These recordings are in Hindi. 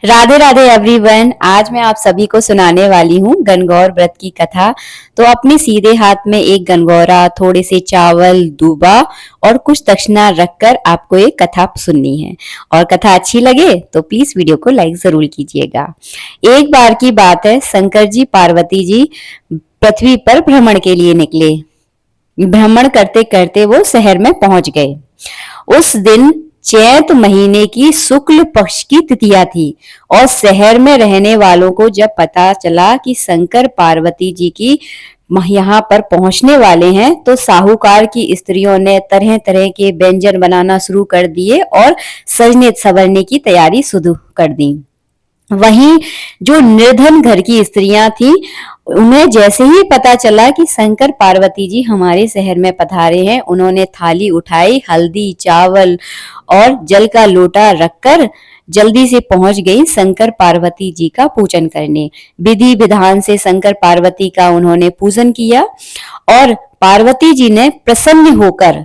राधे राधे एवरीवन। आज मैं आप सभी को सुनाने वाली हूँ गणगौर व्रत की कथा। तो अपने सीधे हाथ में एक गणगौरा, थोड़े से चावल, दूबा और कुछ दक्षिणा रखकर आपको एक कथा सुननी है। और कथा अच्छी लगे तो प्लीज वीडियो को लाइक जरूर कीजिएगा। एक बार की बात है, शंकर जी पार्वती जी पृथ्वी पर भ्रमण के लिए निकले। भ्रमण करते करते वो शहर में पहुंच गए। उस दिन चैत महीने की शुक्ल पक्ष की तिथिया थी और शहर में रहने वालों को जब पता चला कि शंकर पार्वती जी की यहाँ पर पहुंचने वाले हैं तो साहूकार की स्त्रियों ने तरह तरह के व्यंजन बनाना शुरू कर दिए और सजने संवरने की तैयारी शुरू कर दी। वहीं जो निर्धन घर की स्त्रियां थी, उन्हें जैसे ही पता चला कि शंकर पार्वती जी हमारे शहर में पधारे हैं, उन्होंने थाली उठाई, हल्दी, चावल और जल का लोटा रखकर जल्दी से पहुंच गई शंकर पार्वती जी का पूजन करने। विधि विधान से शंकर पार्वती का उन्होंने पूजन किया और पार्वती जी ने प्रसन्न होकर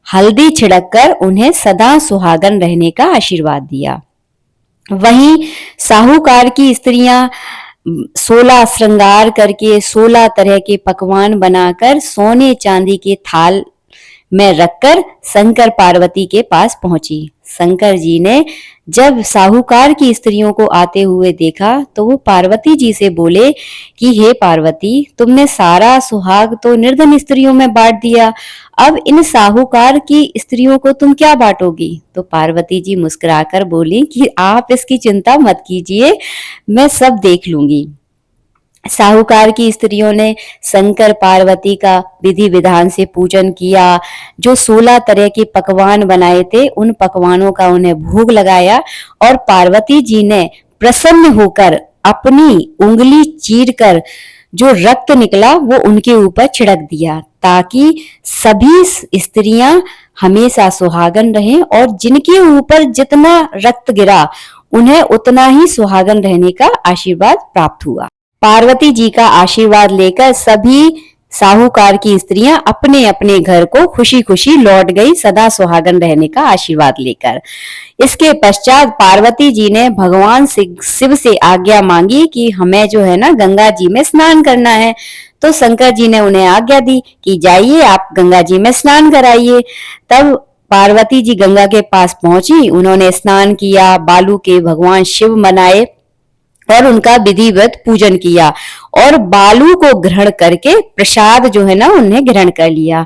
हल्दी छिड़ककर उन्हें सदा सुहागन रहने का आशीर्वाद दिया। वहीं साहूकार की स्त्रियां 16 श्रृंगार करके 16 तरह के पकवान बनाकर सोने चांदी के थाल में रखकर शंकर पार्वती के पास पहुंची। शंकर जी ने जब साहूकार की स्त्रियों को आते हुए देखा तो वो पार्वती जी से बोले कि हे पार्वती, तुमने सारा सुहाग तो निर्धन स्त्रियों में बांट दिया, अब इन साहूकार की स्त्रियों को तुम क्या बांटोगी? तो पार्वती जी मुस्कुराकर बोली कि आप इसकी चिंता मत कीजिए, मैं सब देख लूंगी। साहूकार की स्त्रियों ने शंकर पार्वती का विधि विधान से पूजन किया। जो 16 तरह के पकवान बनाए थे, उन पकवानों का उन्हें भोग लगाया और पार्वती जी ने प्रसन्न होकर अपनी उंगली चीरकर जो रक्त निकला वो उनके ऊपर छिड़क दिया, ताकि सभी स्त्रियां हमेशा सुहागन रहें और जिनके ऊपर जितना रक्त गिरा उन्हें उतना ही सुहागन रहने का आशीर्वाद प्राप्त हुआ। पार्वती जी का आशीर्वाद लेकर सभी साहूकार की स्त्रियां अपने अपने घर को खुशी खुशी लौट गई, सदा सुहागन रहने का आशीर्वाद लेकर। इसके पश्चात पार्वती जी ने भगवान शिव से आज्ञा मांगी कि हमें जो है ना गंगा जी में स्नान करना है। तो शंकर जी ने उन्हें आज्ञा दी कि जाइए आप गंगा जी में स्नान कराइए। तब पार्वती जी गंगा के पास पहुंची, उन्होंने स्नान किया, बालू के भगवान शिव मनाए और उनका विधिवत पूजन किया और बालू को ग्रहण करके प्रसाद जो है ना उन्हें ग्रहण कर लिया।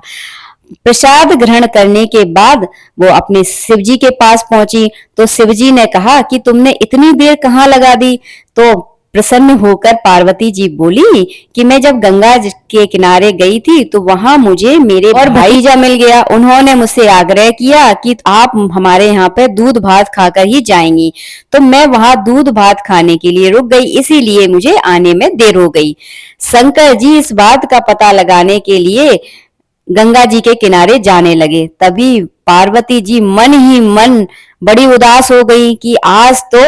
प्रसाद ग्रहण करने के बाद वो अपने शिवजी के पास पहुंची तो शिवजी ने कहा कि तुमने इतनी देर कहाँ लगा दी? तो प्रसन्न होकर पार्वती जी बोली कि मैं जब गंगा के किनारे गई थी तो वहां मुझे मेरे और भतीजा मिल गया। उन्होंने मुझसे आग्रह किया कि आप हमारे यहाँ पे दूध भात खाकर ही जाएंगी, तो मैं वहां दूध भात खाने के लिए रुक गई, इसीलिए मुझे आने में देर हो गई। शंकर जी इस बात का पता लगाने के लिए गंगा जी के किनारे जाने लगे। तभी पार्वती जी मन ही मन बड़ी उदास हो गई कि आज तो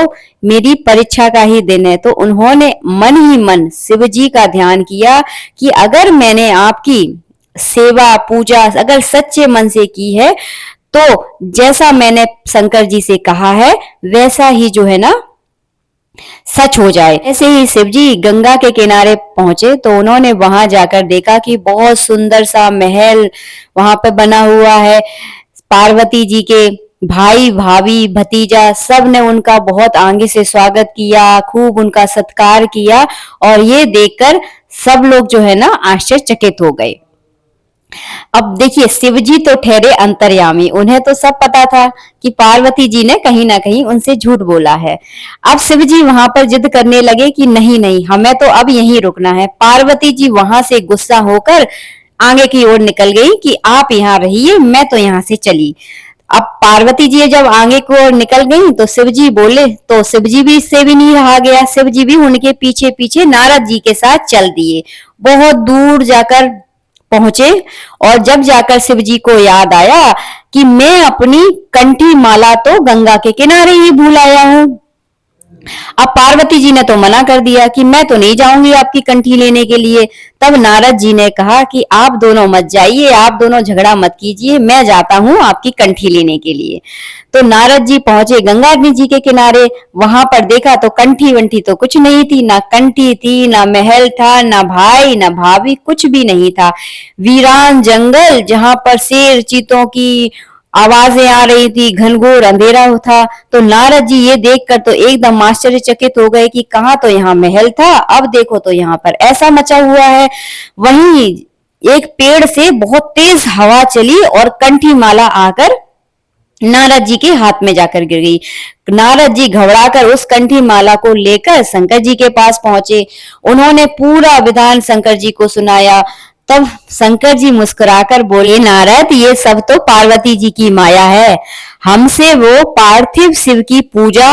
मेरी परीक्षा का ही दिन है। तो उन्होंने मन ही मन शिव जी का ध्यान किया कि अगर मैंने आपकी सेवा पूजा अगर सच्चे मन से की है तो जैसा मैंने शंकर जी से कहा है वैसा ही जो है ना सच हो जाए। ऐसे ही शिवजी गंगा के किनारे पहुंचे तो उन्होंने वहां जाकर देखा कि बहुत सुंदर सा महल वहां पे बना हुआ है। पार्वती जी के भाई भाभी भतीजा सब ने उनका बहुत आगे से स्वागत किया, खूब उनका सत्कार किया और ये देखकर सब लोग जो है ना आश्चर्यचकित हो गए। अब देखिए शिवजी तो ठहरे अंतर्यामी, उन्हें तो सब पता था कि पार्वती जी ने कहीं ना कहीं उनसे झूठ बोला है। अब शिवजी वहां पर जिद करने लगे कि नहीं नहीं, हमें तो अब यहीं रुकना है। पार्वती जी वहां से गुस्सा होकर आगे की ओर निकल गई कि आप यहाँ रहिए, मैं तो यहाँ से चली। अब पार्वती जी जब आगे की ओर निकल गई तो शिवजी बोले, तो शिवजी भी इससे भी नहीं रहा गया, शिवजी भी उनके पीछे पीछे नारद जी के साथ चल दिए। बहुत दूर जाकर पहुंचे और जब जाकर शिव जी को याद आया कि मैं अपनी कंठी माला तो गंगा के किनारे ही भूल आया हूं। अब पार्वती जी ने तो मना कर दिया कि मैं तो नहीं जाऊंगी आपकी कंठी लेने के लिए। तब नारद जी ने कहा कि आप दोनों मत जाइए, आप दोनों झगड़ा मत कीजिए, मैं जाता हूँ आपकी कंठी लेने के लिए। तो नारद जी पहुंचे गंगा जी के किनारे। वहां पर देखा तो कंठी वंठी तो कुछ नहीं थी, ना कंठी थी, ना महल था, ना भाई ना भाभी, कुछ भी नहीं था। वीरान जंगल जहां पर शेर चीतों की आवाजें आ रही थी, घनघोर अंधेरा था। तो नारद जी ये देखकर तो एकदम आश्चर्यचकित हो गए कि कहाँ तो यहाँ महल था, अब देखो तो यहाँ पर ऐसा मचा हुआ है। वहीं एक पेड़ से बहुत तेज हवा चली और कंठी माला आकर नारद जी के हाथ में जाकर गिर गई। नारद जी घबराकर उस कंठी माला को लेकर शंकर जी के पास पहुंचे। उन्होंने पूरा विधान शंकर जी को सुनाया। तब शंकर जी मुस्कुराकर बोले, नारद ये सब तो पार्वती जी की माया है, हमसे वो पार्थिव शिव की पूजा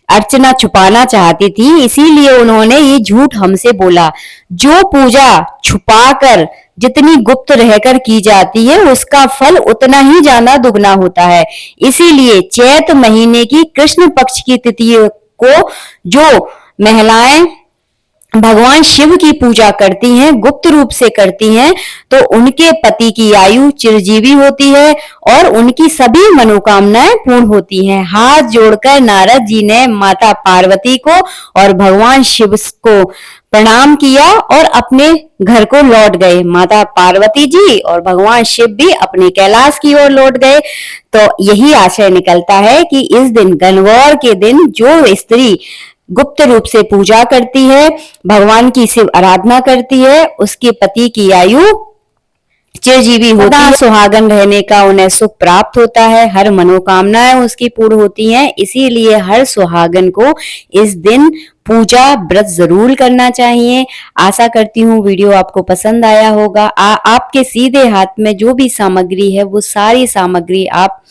अर्चना छुपाना चाहती थी, इसीलिए उन्होंने ये झूठ हमसे बोला। जो पूजा छुपाकर जितनी गुप्त रहकर की जाती है उसका फल उतना ही ज्यादा दुगना होता है। इसीलिए चैत महीने की कृष्ण पक्ष की तिथि को जो महिलाएं भगवान शिव की पूजा करती हैं, गुप्त रूप से करती हैं, तो उनके पति की आयु चिरजीवी होती है और उनकी सभी मनोकामनाएं पूर्ण होती हैं। हाथ जोड़कर नारद जी ने माता पार्वती को और भगवान शिव को प्रणाम किया और अपने घर को लौट गए। माता पार्वती जी और भगवान शिव भी अपने कैलाश की ओर लौट गए। तो यही आशय निकलता है कि इस दिन गणगौर के दिन जो स्त्री गुप्त रूप से पूजा करती है, भगवान की शिव आराधना करती है, उसके पति की आयु चिरजीवी होती है, सुहागन रहने का उन्हें सुख प्राप्त होता है, हर मनोकामनाएं उसकी पूर्ण होती हैं। इसीलिए हर सुहागन को इस दिन पूजा व्रत जरूर करना चाहिए। आशा करती हूँ वीडियो आपको पसंद आया होगा। आपके सीधे हाथ में जो भी सामग्री है वो सारी सामग्री आप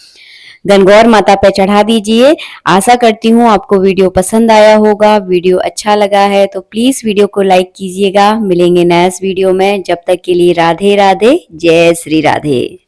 गणगौर माता पे चढ़ा दीजिए। आशा करती हूँ आपको वीडियो पसंद आया होगा। वीडियो अच्छा लगा है तो प्लीज वीडियो को लाइक कीजिएगा। मिलेंगे नेक्स्ट वीडियो में, जब तक के लिए राधे राधे, जय श्री राधे।